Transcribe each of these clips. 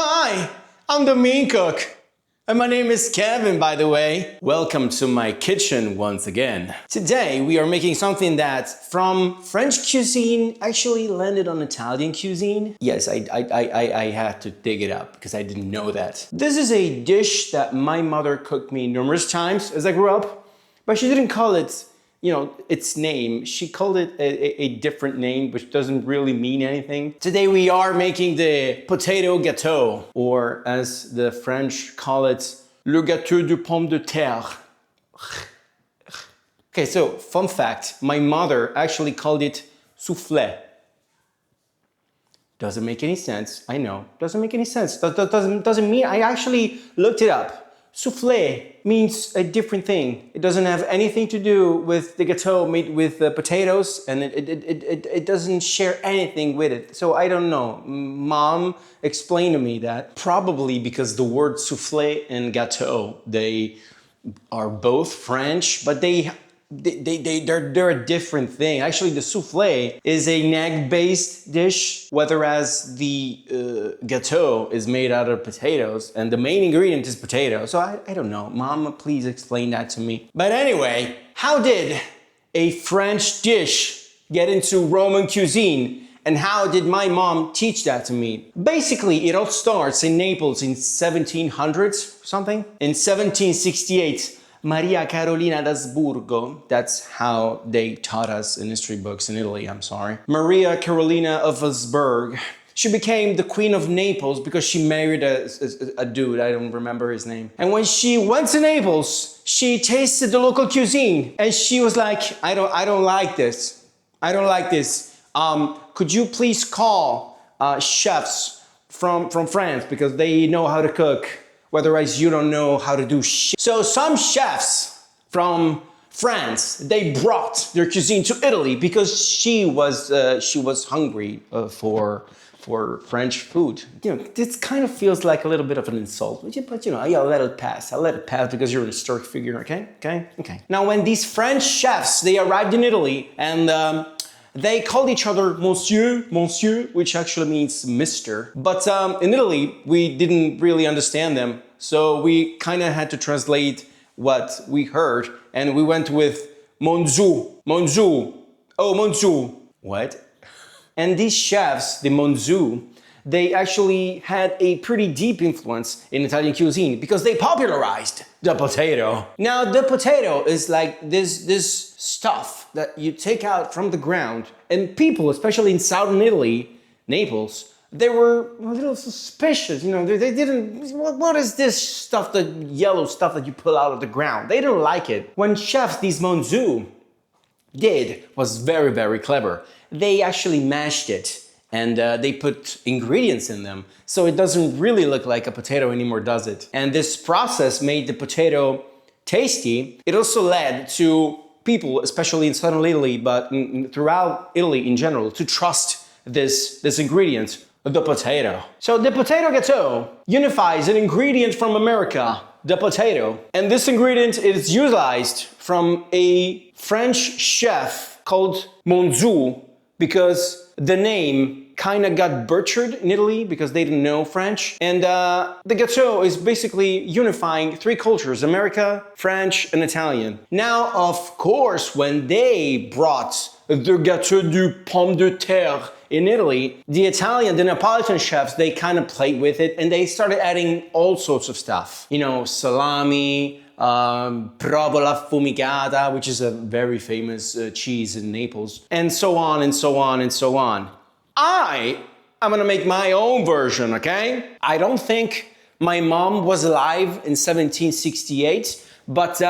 Hi, I'm the mean cook. And my name is Kevin, by the way. Welcome to my kitchen once again. Today we are making something that from French cuisine actually landed on Italian cuisine. Yes, I had to dig it up because I didn't know that. This is a dish that my mother cooked me numerous times as I grew up, but she didn't call it, its name. She called it a different name, which doesn't really mean anything. Today we are making the potato gâteau, or as the French call it, le gâteau de pomme de terre. Okay, so fun fact, my mother actually called it soufflé. Doesn't make any sense, I know, doesn't make any sense. Doesn't mean, I actually looked it up. Soufflé means a different thing. It doesn't have anything to do with the gâteau made with potatoes, and it doesn't share anything with it. So I don't know. Mom explained to me that probably because the word soufflé and gâteau, they are both French, but they're a different thing. Actually, the soufflé is a nag-based dish, whereas the gâteau is made out of potatoes, and the main ingredient is potato. So I don't know. Mama, please explain that to me. But anyway, how did a French dish get into Roman cuisine? And how did my mom teach that to me? Basically, it all starts in Naples in 1700s, something. In 1768, Maria Carolina d'Asburgo, that's how they taught us in history books in Italy, I'm sorry. Maria Carolina of Habsburg. She became the Queen of Naples because she married a dude, I don't remember his name. And when she went to Naples, she tasted the local cuisine and she was like, I don't like this. I don't like this. Could you please call chefs from France because they know how to cook. Otherwise, you don't know how to do shit. So some chefs from France, they brought their cuisine to Italy because she was hungry for French food. This kind of feels like a little bit of an insult, but I'll let it pass. I'll let it pass because you're an historic figure, okay? Now, when these French chefs, they arrived in Italy and they called each other monsieur, which actually means Mr. But in Italy, we didn't really understand them. So we kind of had to translate what we heard. And we went with Monzou. Oh, Monzou. What? And these chefs, the Monzou, they actually had a pretty deep influence in Italian cuisine because they popularized the potato. Now, the potato is like this stuff that you take out from the ground, and people, especially in southern Italy, Naples, they were a little suspicious. They didn't, what is this stuff, the yellow stuff that you pull out of the ground? They didn't like it. When chefs, these Monzou, did was very, very clever. They actually mashed it and they put ingredients in them. So it doesn't really look like a potato anymore, does it? And this process made the potato tasty. It also led to people, especially in southern Italy, but throughout Italy in general, to trust this ingredient, the potato. So the potato gâteau unifies an ingredient from America, the potato. And this ingredient is utilized from a French chef called Monzou, because the name kind of got butchered in Italy because they didn't know French. And the gâteau is basically unifying three cultures, America, French, and Italian. Now, of course, when they brought the gâteau de pomme de terre in Italy, the Neapolitan chefs, they kind of played with it and they started adding all sorts of stuff. Salami, provola fumigata, which is a very famous cheese in Naples, and so on and so on and so on. I'm gonna make my own version, okay? I don't think my mom was alive in 1768, but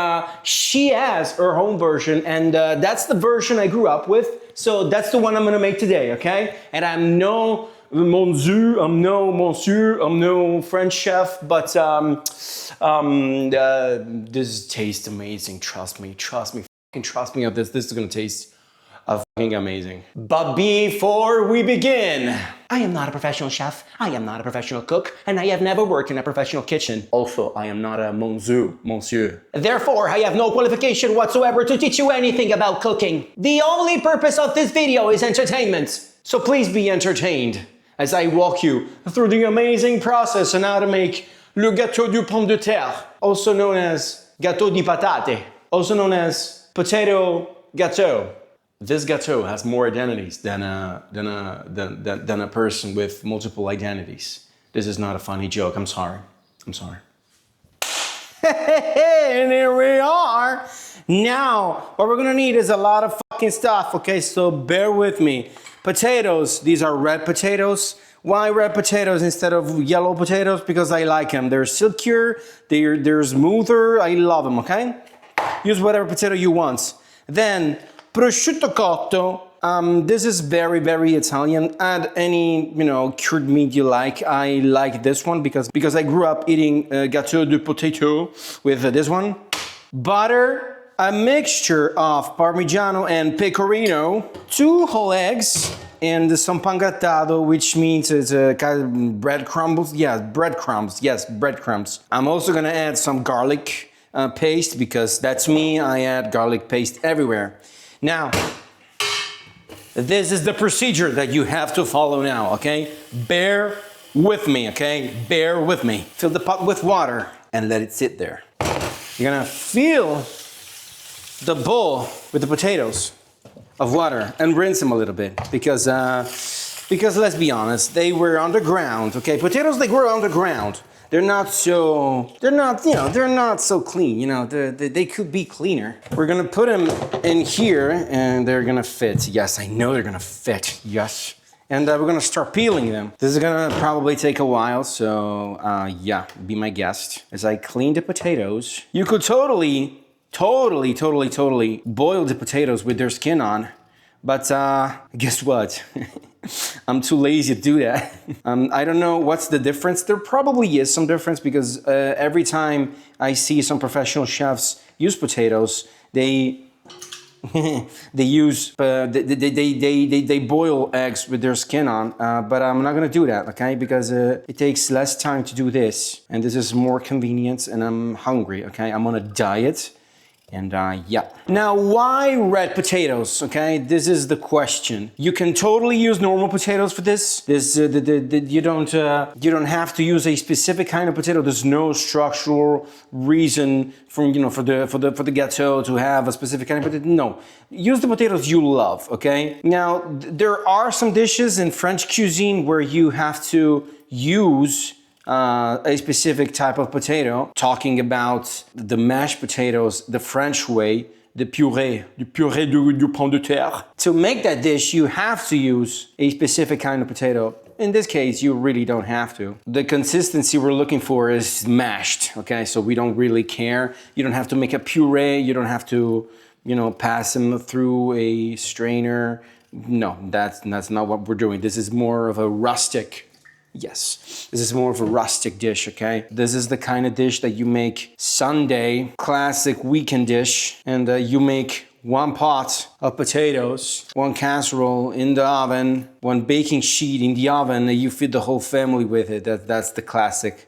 she has her own version, and that's the version I grew up with, so that's the one I'm gonna make today, okay? And I'm no Monzou, I'm no monsieur, I'm no French chef, but this tastes amazing, trust me, fucking trust me on this is gonna taste fucking amazing. But before we begin, I am not a professional chef, I am not a professional cook, and I have never worked in a professional kitchen. Also, I am not a monsieur. Therefore, I have no qualification whatsoever to teach you anything about cooking. The only purpose of this video is entertainment. So please be entertained as I walk you through the amazing process on how to make le gâteau de pomme de terre, also known as gâteau di patate, also known as potato gâteau. This gâteau has more identities than a person with multiple identities. This is not a funny joke. I'm sorry. I'm sorry. And here we are. Now, what we're gonna need is a lot of fucking stuff, okay? So bear with me. Potatoes, these are red potatoes. Why red potatoes instead of yellow potatoes? Because I like them. They're silkier, they're smoother. I love them, okay? Use whatever potato you want. Then, prosciutto cotto. This is very, very Italian. Add any, cured meat you like. I like this one because I grew up eating gâteau de potato with this one. Butter, a mixture of Parmigiano and Pecorino, 2 whole eggs, and some pan grattato, which means it's a kind of breadcrumbs. Yes, breadcrumbs. Yes, breadcrumbs. I'm also gonna add some garlic paste because that's me. I add garlic paste everywhere. Now, this is the procedure that you have to follow now, okay? Bear with me, okay? Bear with me. Fill the pot with water and let it sit there. You're gonna fill the bowl with the potatoes of water and rinse them a little bit because let's be honest, they were underground, okay? Potatoes, they grow underground. They're not so clean, they could be cleaner. We're gonna put them in here and they're gonna fit. Yes, I know they're gonna fit, yes. And we're gonna start peeling them. This is gonna probably take a while, so yeah, be my guest. As I clean the potatoes, you could totally boil the potatoes with their skin on, but guess what? I'm too lazy to do that. I don't know what's the difference. There probably is some difference because every time I see some professional chefs use potatoes, they they boil eggs with their skin on, but I'm not gonna do that, okay? Because it takes less time to do this, and this is more convenient, and I'm hungry, okay? I'm on a diet. And yeah. Now, why red potatoes? Okay, this is the question. You can totally use normal potatoes for this. You don't have to use a specific kind of potato. There's no structural reason for the gâteau to have a specific kind of potato. No, use the potatoes you love. Okay. Now, there are some dishes in French cuisine where you have to use a specific type of potato, talking about the mashed potatoes the French way, the purée de pomme de terre. To make that dish, you have to use a specific kind of potato. In this case, you really don't have to. The consistency we're looking for is mashed, okay? So we don't really care. You don't have to make a puree. You don't have to, pass them through a strainer. No, that's not what we're doing. This is more of a rustic. Yes, this is more of a rustic dish, okay? This is the kind of dish that you make Sunday, classic weekend dish, and you make 1 pot of potatoes, 1 casserole in the oven, 1 baking sheet in the oven, and you feed the whole family with it. That's the classic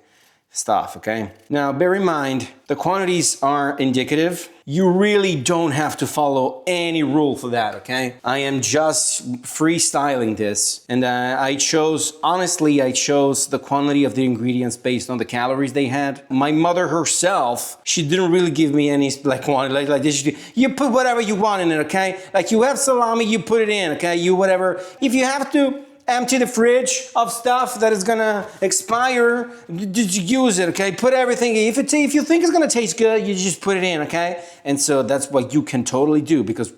stuff, okay? Now, bear in mind, the quantities are indicative. You really don't have to follow any rule for that, okay? I am just freestyling this. And I chose the quantity of the ingredients based on the calories they had. My mother herself, she didn't really give me any quantity like this. You put whatever you want in it, okay? Like you have salami, you put it in, okay? You whatever. If you have to empty the fridge of stuff that is gonna expire, use it, okay? Put everything, if you think it's gonna taste good, you just put it in, okay? And so that's what you can totally do because,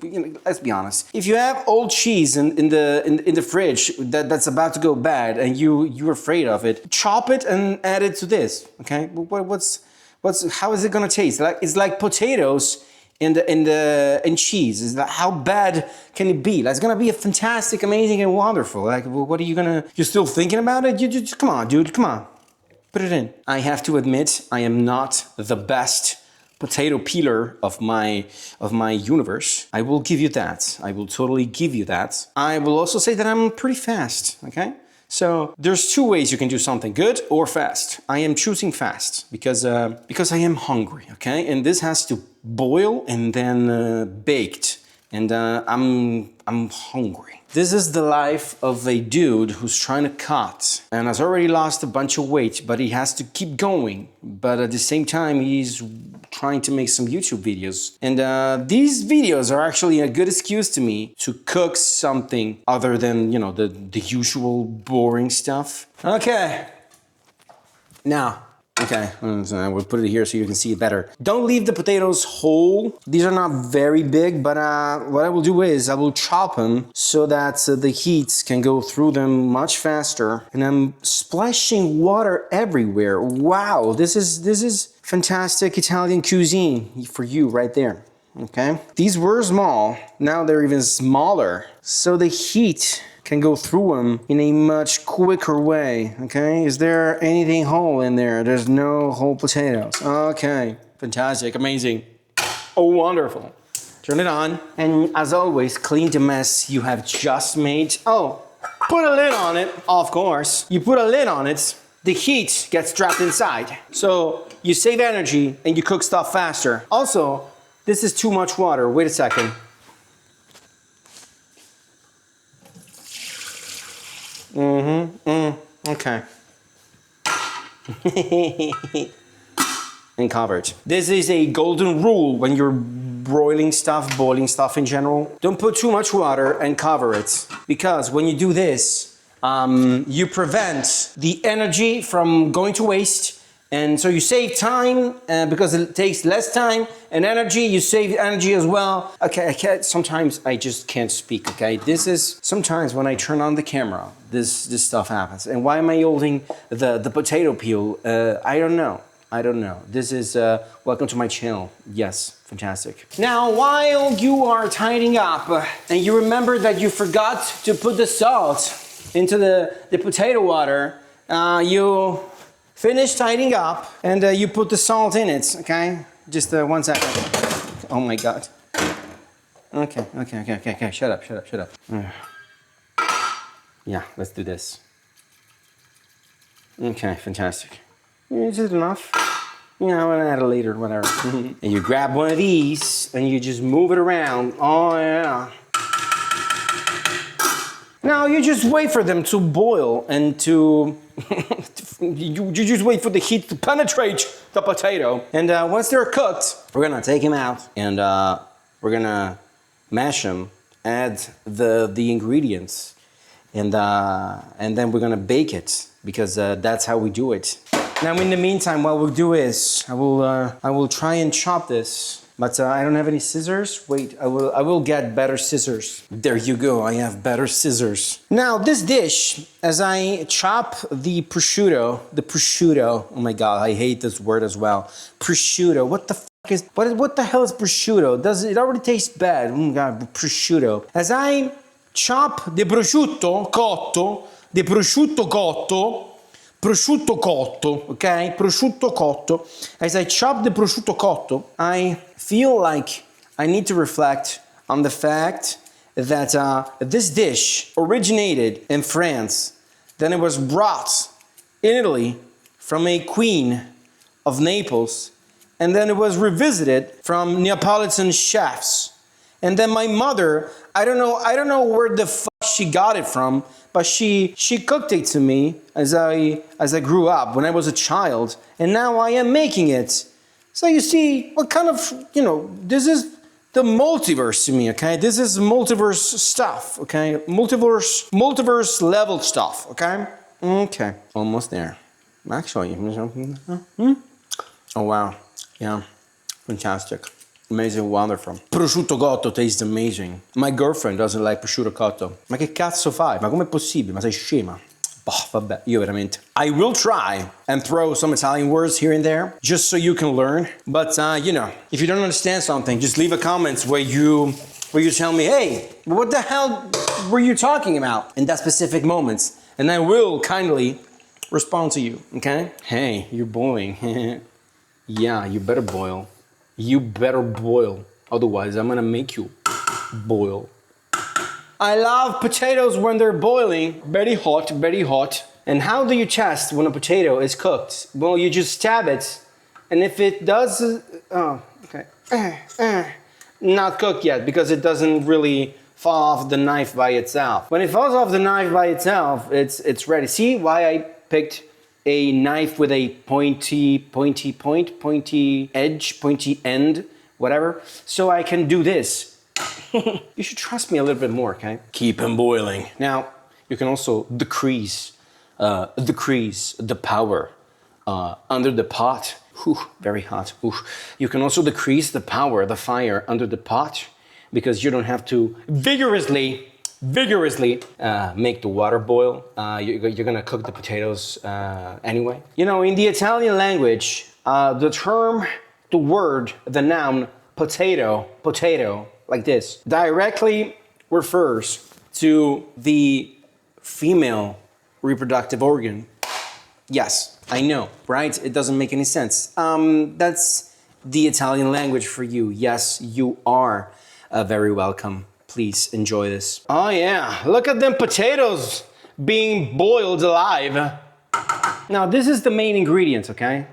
let's be honest. If you have old cheese in the fridge that's about to go bad and you're afraid of it, chop it and add it to this, okay? How is it gonna taste? It's like potatoes in cheese. Is that how bad can it be? It's gonna be a fantastic, amazing, and wonderful. What are you gonna? You're still thinking about it? You just come on, dude, come on, put it in. I have to admit, I am not the best potato peeler of my universe. I will give you that. I will totally give you that. I will also say that I'm pretty fast. Okay. So there's 2 ways you can do something, good or fast. I am choosing fast because I am hungry, okay? And this has to boil and then baked, and I'm hungry. This is the life of a dude who's trying to cut and has already lost a bunch of weight, but he has to keep going. But at the same time, he's trying to make some YouTube videos. And these videos are actually a good excuse to me to cook something other than, you know, the usual boring stuff. Okay. Now, okay, so we'll put it here so you can see it better. Don't leave the potatoes whole. These are not very big, but what I will do is I will chop them so that the heat can go through them much faster. And I'm splashing water everywhere. Wow, this is fantastic Italian cuisine for you right there. Okay, these were small. Now they're even smaller. So the heat can go through them in a much quicker way, okay? Is there anything whole in there? There's no whole potatoes. Okay, fantastic, amazing. Oh, wonderful. Turn it on. And as always, clean the mess you have just made. Oh, put a lid on it, of course. You put a lid on it, the heat gets trapped inside. So you save energy and you cook stuff faster. Also, this is too much water. Wait a second. Okay. And covered. This is a golden rule when you're boiling stuff in general. Don't put too much water and cover it. Because when you do this, you prevent the energy from going to waste. And so you save time because it takes less time and energy. You save energy as well. Okay, sometimes I just can't speak, okay? This is, sometimes when I turn on the camera, this stuff happens. And why am I holding the potato peel? I don't know. This is, welcome to my channel. Yes, fantastic. Now, while you are tidying up and you remember that you forgot to put the salt into the potato water, you finish tidying up and you put the salt in it, okay? Just 1 second. Oh my God. Okay. Shut up. Yeah, let's do this. Okay, fantastic. Is it enough? Yeah, I'm gonna add it later, whatever. And you grab one of these and you just move it around. Oh yeah. Now you just wait for them to boil and to you just wait for the heat to penetrate the potato. And once they're cooked, we're gonna take them out and we're gonna mash them, add the ingredients, and then we're gonna bake it because that's how we do it. Now in the meantime, what we'll do is I will try and chop this. But I don't have any scissors. Wait, I will get better scissors. There you go, I have better scissors. Now this dish, as I chop the prosciutto, oh my God, I hate this word as well. Prosciutto, what the fuck is, what the hell is prosciutto? It already tastes bad, oh my God, prosciutto. As I chop the prosciutto cotto, prosciutto cotto, okay? Prosciutto cotto. As I chop the prosciutto cotto, I feel like I need to reflect on the fact that this dish originated in France. Then it was brought in Italy from a queen of Naples. And then it was revisited from Neapolitan chefs. And then my mother, I don't know where the fuck she got it from, but she cooked it to me as I grew up, when I was a child, and now I am making it. So you see, what kind of, this is the multiverse to me, okay? This is multiverse stuff, okay? Multiverse level stuff, okay? Okay, almost there. Actually, oh wow, yeah, fantastic. Amazing, wonderful. Prosciutto cotto tastes amazing. My girlfriend doesn't like prosciutto cotto. Ma che cazzo fai? Ma com'è possibile? Ma sei scema? Boh, vabbè, io veramente. I will try and throw some Italian words here and there, just so you can learn. But, if you don't understand something, just leave a comment where you tell me, hey, what the hell were you talking about in that specific moment? And I will kindly respond to you, okay? Hey, you're boiling. Yeah, you better boil. You better boil, otherwise I'm gonna make you boil. I love potatoes when they're boiling, very hot, very hot. And how do you test when a potato is cooked? Well, you just stab it, and if it does, oh, okay, not cooked yet because it doesn't really fall off the knife by itself. When it falls off the knife by itself, it's ready. See why I picked a knife with a pointy edge, pointy end, whatever, so I can do this. You should trust me a little bit more, okay? Keep them boiling. Now, you can also decrease the power under the pot. Whew, very hot. Ooh. You can also decrease the power, the fire under the pot, because you don't have to vigorously make the water boil. You're gonna cook the potatoes anyway. You know, in the Italian language, the term, the word, the noun potato, like this, directly refers to the female reproductive organ. Yes, I know, right? It doesn't make any sense. That's the Italian language for you. Yes, you are very welcome. Please enjoy this. Oh yeah, look at them potatoes being boiled alive. Now this is the main ingredient, okay?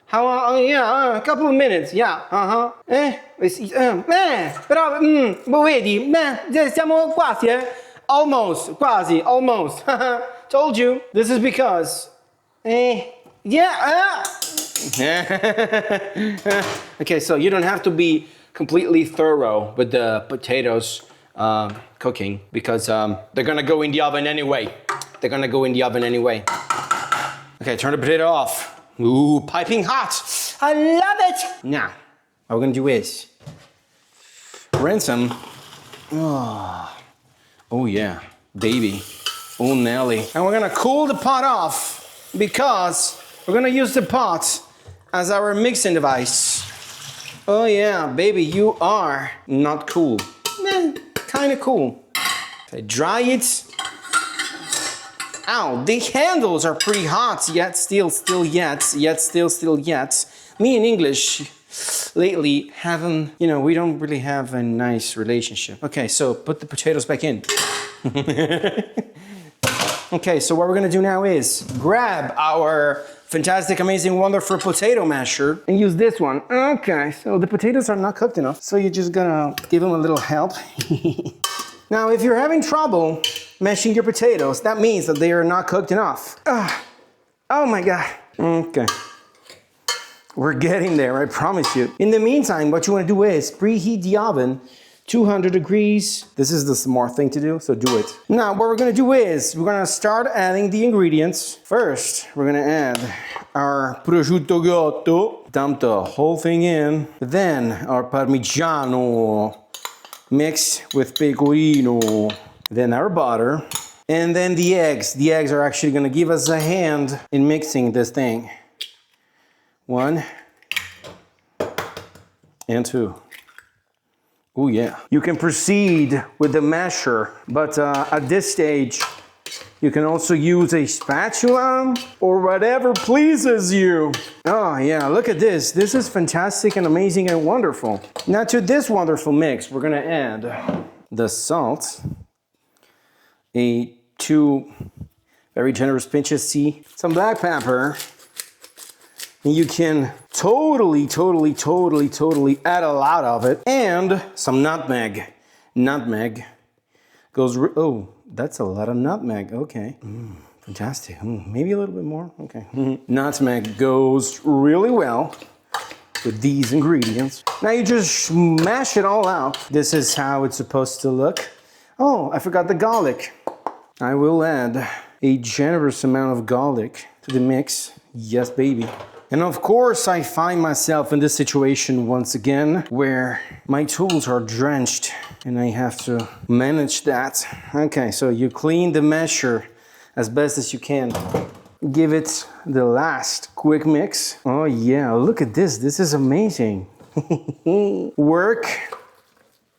How? Yeah, a couple of minutes. Yeah. Però, vedi, siamo quasi, almost, quasi, almost. Told you. This is because. Yeah. Okay, so you don't have to be completely thorough with the potatoes cooking because they're gonna go in the oven anyway. Okay, turn the potato off. Ooh, piping hot. I love it. Now, what we're gonna do is rinse them. Oh yeah, baby. Oh Nelly. And we're gonna cool the pot off because we're gonna use the pot as our mixing device. Oh yeah, baby, you are not cool. Kinda cool. Okay, dry it. Ow, the handles are pretty hot, yet. Me and English lately haven't, we don't really have a nice relationship. Okay, so put the potatoes back in. Okay, so what we're gonna do now is grab our fantastic, amazing, wonderful potato masher and use this one. Okay, so the potatoes are not cooked enough, so you're just gonna give them a little help. Now, if you're having trouble mashing your potatoes, that means that they are not cooked enough. Oh my God. Okay. We're getting there, I promise you. In the meantime, what you want to do is preheat the oven 200 degrees. This is the smart thing to do, so do it. Now, what we're going to do is we're going to start adding the ingredients. First, we're going to add our prosciutto gatto, dump the whole thing in. Then our parmigiano mixed with pecorino. Then our butter, and then the eggs. The eggs are actually gonna give us a hand in mixing this thing. 1 and 2. Oh yeah. You can proceed with the masher, but at this stage, you can also use a spatula or whatever pleases you. Oh yeah, look at this. This is fantastic and amazing and wonderful. Now to this wonderful mix, we're gonna add the salt, 2 very generous pinches, see, some black pepper, and you can totally add a lot of it, and some nutmeg. Nutmeg goes, oh, that's a lot of nutmeg, okay. Fantastic, maybe a little bit more, okay. Nutmeg goes really well with these ingredients. Now you just mash it all out. This is how it's supposed to look. Oh, I forgot the garlic. I will add a generous amount of garlic to the mix. Yes, baby. And of course, I find myself in this situation once again where my tools are drenched and I have to manage that. Okay, so you clean the masher as best as you can. Give it the last quick mix. Oh yeah, look at this. This is amazing. Work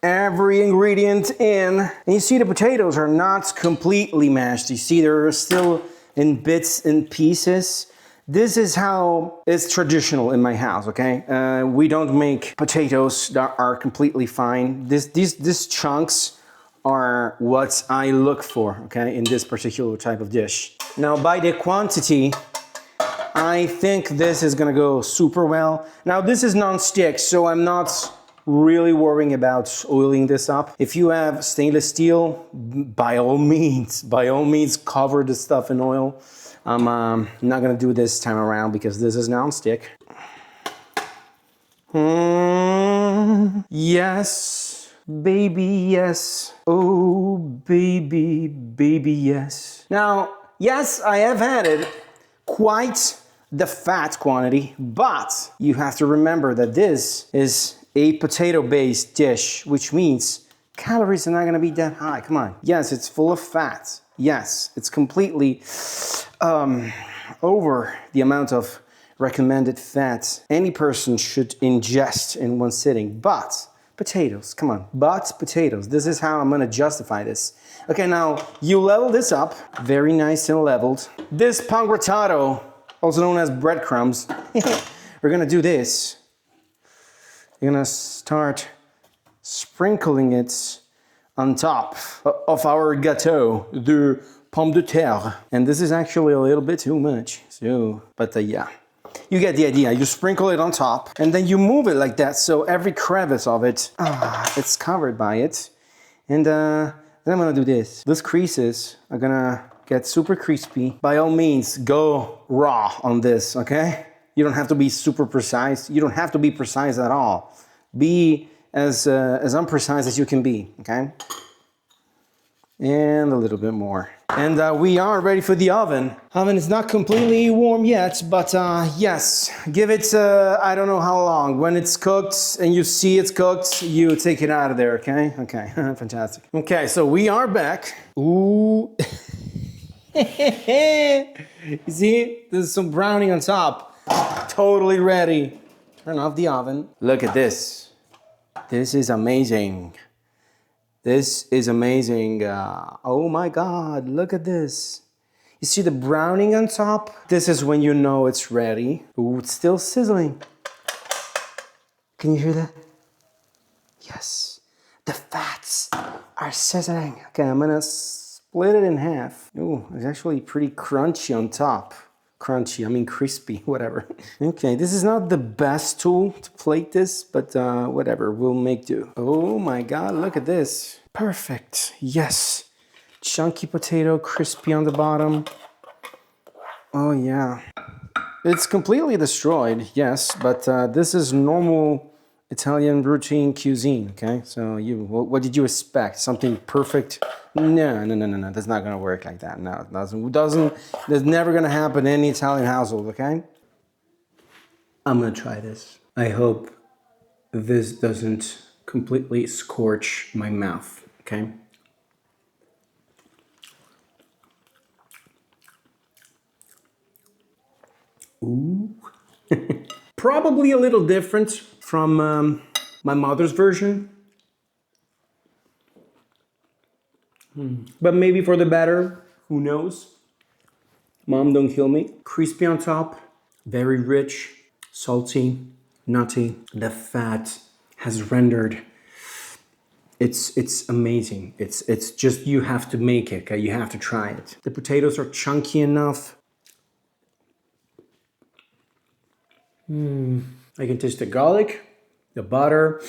every ingredient in. And you see the potatoes are not completely mashed. You see they're still in bits and pieces. This is how it's traditional in my house, okay? We don't make potatoes that are completely fine. These chunks are what I look for, okay, in this particular type of dish. Now, by the quantity I think this is gonna go super well. Now this is non-stick, so I'm not really worrying about oiling this up. If you have stainless steel, by all means cover the stuff in oil. I'm not gonna do this time around because this is non-stick. Yes, baby, yes. Oh, baby, baby, yes. Now, yes, I have added quite the fat quantity, but you have to remember that this is a potato-based dish, which means calories are not gonna be that high. Come on. Yes, it's full of fat. Yes, it's completely over the amount of recommended fat any person should ingest in one sitting. But potatoes, come on, but potatoes. This is how I'm gonna justify this. Okay, now you level this up, very nice and leveled. This pan grattato, also known as breadcrumbs, we're gonna do this. You're gonna start sprinkling it on top of our gâteau de pomme de terre. And this is actually a little bit too much, so, but yeah. You get the idea. You sprinkle it on top and then you move it like that so every crevice of it, it's covered by it. And then I'm gonna do this. These creases are gonna get super crispy. By all means, go raw on this, okay? You don't have to be super precise. You don't have to be precise at all. Be as unprecise as you can be, okay? And a little bit more. And we are ready for the oven. Oven is not completely warm yet, but yes, give it, I don't know how long. When it's cooked and you see it's cooked, you take it out of there, okay? Okay, fantastic. Okay, so we are back. Ooh. You see, there's some browning on top. Totally ready. Turn off the oven. Look at this. This is amazing. This is amazing. Oh my God, look at this. You see the browning on top? This is when you know it's ready. Ooh, it's still sizzling. Can you hear that? Yes, the fats are sizzling. Okay, I'm gonna split it in half. Ooh, it's actually pretty crunchy on top. Crunchy, I mean crispy, whatever. Okay, this is not the best tool to plate this, but whatever, we'll make do. Oh my God, look at this. Perfect, yes. Chunky potato, crispy on the bottom. Oh yeah. It's completely destroyed, yes, but this is normal Italian routine cuisine, okay? So what did you expect? Something perfect? No, that's not gonna work like that. No, it doesn't, that's never gonna happen in any Italian household, okay? I'm gonna try this. I hope this doesn't completely scorch my mouth, okay? Ooh. Probably a little different from my mother's version. But maybe for the better, who knows? Mom, don't kill me. Crispy on top, very rich, salty, nutty. The fat has rendered. It's amazing. It's just, you have to make it, okay? You have to try it. The potatoes are chunky enough. I can taste the garlic, the butter.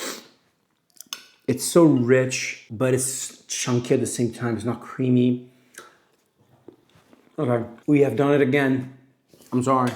It's so rich, but it's chunky at the same time. It's not creamy. Okay, we have done it again. I'm sorry.